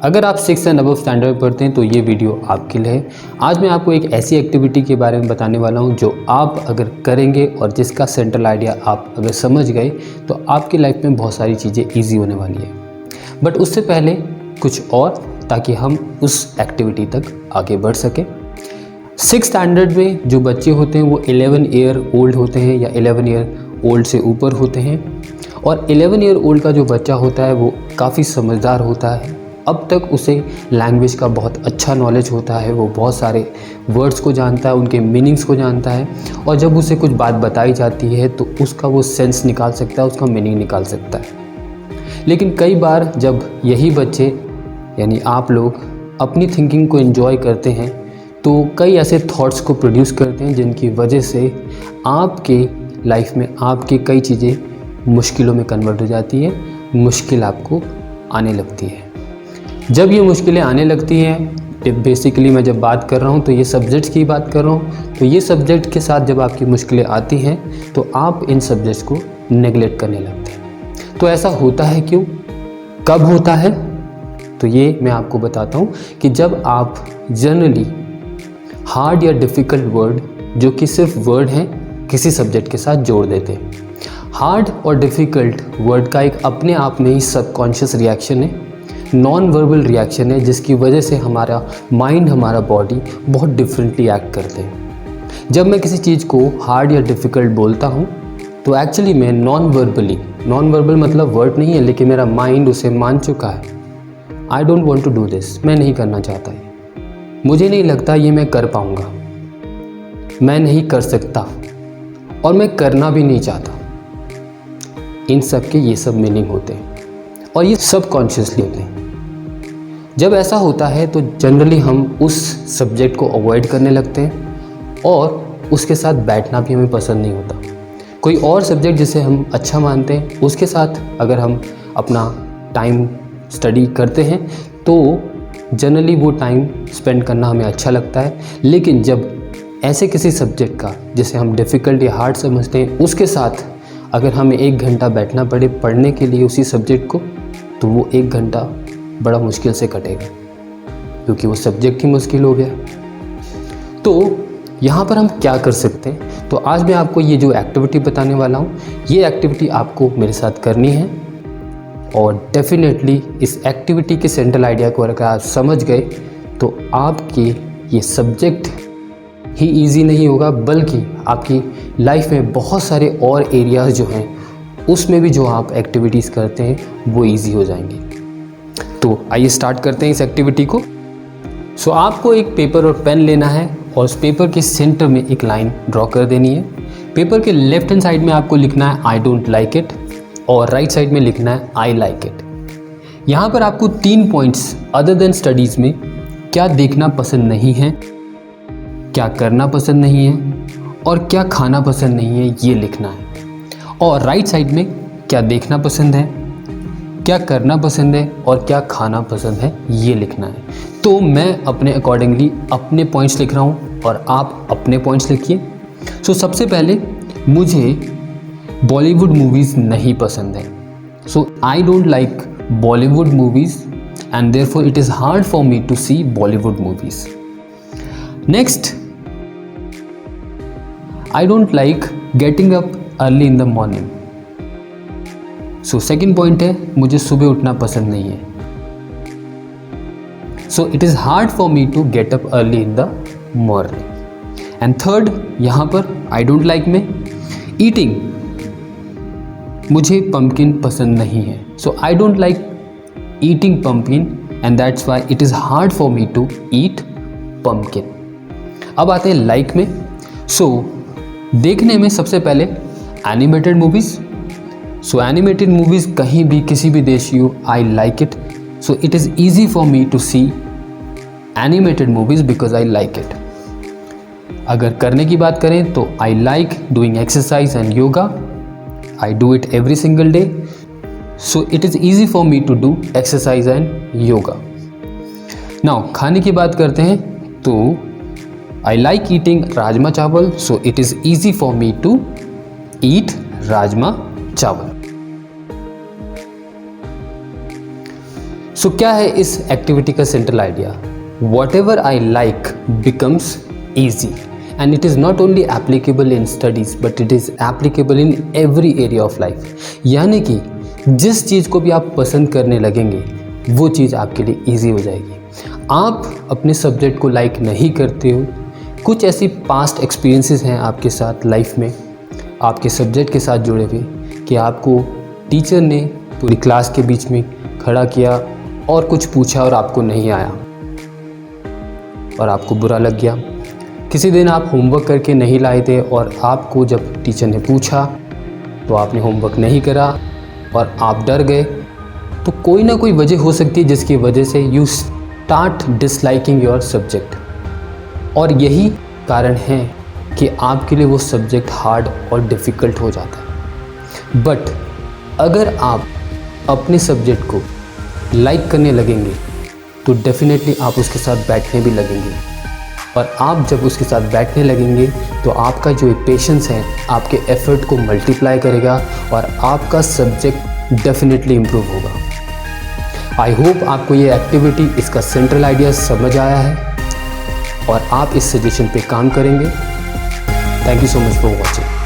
अगर आप 6 and above standard में पढ़ते हैं तो ये वीडियो आपके लिए है। आज मैं आपको एक ऐसी एक्टिविटी के बारे में बताने वाला हूँ जो आप अगर करेंगे और जिसका सेंट्रल आइडिया आप अगर समझ गए तो आपकी लाइफ में बहुत सारी चीज़ें ईजी होने वाली है। बट उससे पहले कुछ और, ताकि हम उस एक्टिविटी तक आगे बढ़ सकें। 6 स्टैंडर्ड में जो बच्चे होते हैं वो 11 ईयर ओल्ड होते हैं या 11 ईयर ओल्ड से ऊपर होते हैं। और 11 ईयर ओल्ड का जो बच्चा होता है वो काफ़ी समझदार होता है। अब तक उसे लैंग्वेज का बहुत अच्छा नॉलेज होता है, वो बहुत सारे वर्ड्स को जानता है, उनके मीनिंग्स को जानता है। और जब उसे कुछ बात बताई जाती है तो उसका वो सेंस निकाल सकता है, उसका मीनिंग निकाल सकता है। लेकिन कई बार जब यही बच्चे यानी आप लोग अपनी थिंकिंग को एंजॉय करते हैं तो कई ऐसे थॉट्स को प्रोड्यूस करते हैं जिनकी वजह से आपके लाइफ में आपकी कई चीज़ें मुश्किलों में कन्वर्ट हो जाती है, मुश्किल आपको आने लगती है। जब ये मुश्किलें आने लगती हैं, बेसिकली मैं जब बात कर रहा हूँ तो ये सब्जेक्ट्स की बात कर रहा हूँ, तो ये सब्जेक्ट के साथ जब आपकी मुश्किलें आती हैं तो आप इन सब्जेक्ट्स को नेगलेक्ट करने लगते हैं। तो ऐसा होता है क्यों, कब होता है? तो ये मैं आपको बताता हूँ कि जब आप जनरली हार्ड या डिफ़िकल्ट वर्ड जो कि सिर्फ वर्ड हैं किसी सब्जेक्ट के साथ जोड़ देते हैं। हार्ड और डिफ़िकल्ट वर्ड का एक अपने आप में ही सबकॉन्शियस रिएक्शन है, नॉन वर्बल रिएक्शन है, जिसकी वजह से हमारा माइंड, हमारा बॉडी बहुत डिफरेंटली एक्ट करते हैं। जब मैं किसी चीज़ को हार्ड या डिफ़िकल्ट बोलता हूँ तो एक्चुअली मैं नॉन वर्बल मतलब वर्ड नहीं है, लेकिन मेरा माइंड उसे मान चुका है। I don't want to do this, मैं नहीं करना चाहता ये, मुझे नहीं लगता ये मैं कर पाऊँगा, मैं नहीं कर सकता और मैं करना भी नहीं चाहता। इन सब के ये सब मीनिंग होते हैं और ये सबकॉन्शियसली होते हैं। जब ऐसा होता है तो जनरली हम उस सब्जेक्ट को अवॉइड करने लगते हैं और उसके साथ बैठना भी हमें पसंद नहीं होता। कोई और सब्जेक्ट जिसे हम अच्छा मानते हैं उसके साथ अगर हम अपना टाइम स्टडी करते हैं तो जनरली वो टाइम स्पेंड करना हमें अच्छा लगता है। लेकिन जब ऐसे किसी सब्जेक्ट का जिसे हम डिफ़िकल्ट या हार्ड समझते हैं उसके साथ अगर हमें 1 घंटा बैठना पड़े पढ़ने के लिए उसी सब्जेक्ट को, तो वो 1 घंटा बड़ा मुश्किल से कटेगा क्योंकि वो सब्जेक्ट ही मुश्किल हो गया। तो यहाँ पर हम क्या कर सकते हैं? तो आज मैं आपको ये जो एक्टिविटी बताने वाला हूँ, ये एक्टिविटी आपको मेरे साथ करनी है और डेफिनेटली इस एक्टिविटी के सेंट्रल आइडिया को अगर आप समझ गए तो आपके ये सब्जेक्ट ही ईजी नहीं होगा, बल्कि आपकी लाइफ में बहुत सारे और एरियाज़ जो हैं उसमें भी जो आप एक्टिविटीज़ करते हैं वो इजी हो जाएंगी। तो आइए स्टार्ट करते हैं इस एक्टिविटी को। सो आपको एक पेपर और पेन लेना है और उस पेपर के सेंटर में एक लाइन ड्रॉ कर देनी है। पेपर के लेफ्ट हैंड साइड में आपको लिखना है आई डोंट लाइक इट और राइट साइड में लिखना है आई लाइक इट। यहाँ पर आपको 3 पॉइंट्स अदर देन स्टडीज़ में क्या देखना पसंद नहीं है, क्या करना पसंद नहीं है और क्या खाना पसंद नहीं है, ये लिखना है। और राइट साइड में क्या देखना पसंद है, क्या करना पसंद है और क्या खाना पसंद है, ये लिखना है। तो मैं अपने अकॉर्डिंगली अपने पॉइंट्स लिख रहा हूँ और आप अपने पॉइंट्स लिखिए। सो सबसे पहले मुझे बॉलीवुड मूवीज़ नहीं पसंद है। So I don't like Bollywood movies and therefore it is hard for me to see Bollywood movies. Next, I don't like getting up early in the morning. So second point है, मुझे सुबह उठना पसंद नहीं है। So it is hard for me to get up early in the morning. And third, यहाँ पर I don't like में eating, मुझे pumpkin पसंद नहीं है। So I don't like eating pumpkin and that's why it is hard for me to eat pumpkin. अब आते हैं like में। So देखने में सबसे पहले animated movies. So animated movies कहीं भी किसी भी देश की हो, I like it. So it is easy for me to see animated movies because I like it. अगर करने की बात करें तो I like doing exercise and yoga, I do it every single day. So it is easy for me to do exercise and yoga. Now खाने की बात करते हैं तो I like eating राजमा चावल, so it is easy for me to eat rajma चावल। सो क्या है इस एक्टिविटी का central idea? What ever I like becomes easy and it is not only applicable in studies but it is applicable in every area of life। यानी कि जिस चीज़ को भी आप पसंद करने लगेंगे वो चीज़ आपके लिए ईजी हो जाएगी। आप अपने सब्जेक्ट को लाइक नहीं करते हो, कुछ ऐसी पास्ट एक्सपीरियंसेस हैं आपके साथ लाइफ में, आपके सब्जेक्ट के साथ जुड़े हुए, कि आपको टीचर ने पूरी क्लास के बीच में खड़ा किया और कुछ पूछा और आपको नहीं आया और आपको बुरा लग गया। किसी दिन आप होमवर्क करके नहीं लाए थे और आपको जब टीचर ने पूछा तो आपने होमवर्क नहीं करा और आप डर गए। तो कोई ना कोई वजह हो सकती है जिसकी वजह से you start disliking your subject, और यही कारण है कि आपके लिए वो सब्जेक्ट हार्ड और डिफ़िकल्ट हो जाता है। बट अगर आप अपने सब्जेक्ट को लाइक करने लगेंगे तो डेफिनेटली आप उसके साथ बैठने भी लगेंगे, और आप जब उसके साथ बैठने लगेंगे तो आपका जो पेशेंस है आपके एफर्ट को मल्टीप्लाई करेगा और आपका सब्जेक्ट डेफिनेटली इम्प्रूव होगा। आई होप आपको ये एक्टिविटी, इसका सेंट्रल आइडिया समझ आया है और आप इस सजेशन पे काम करेंगे। Thank you so much for watching.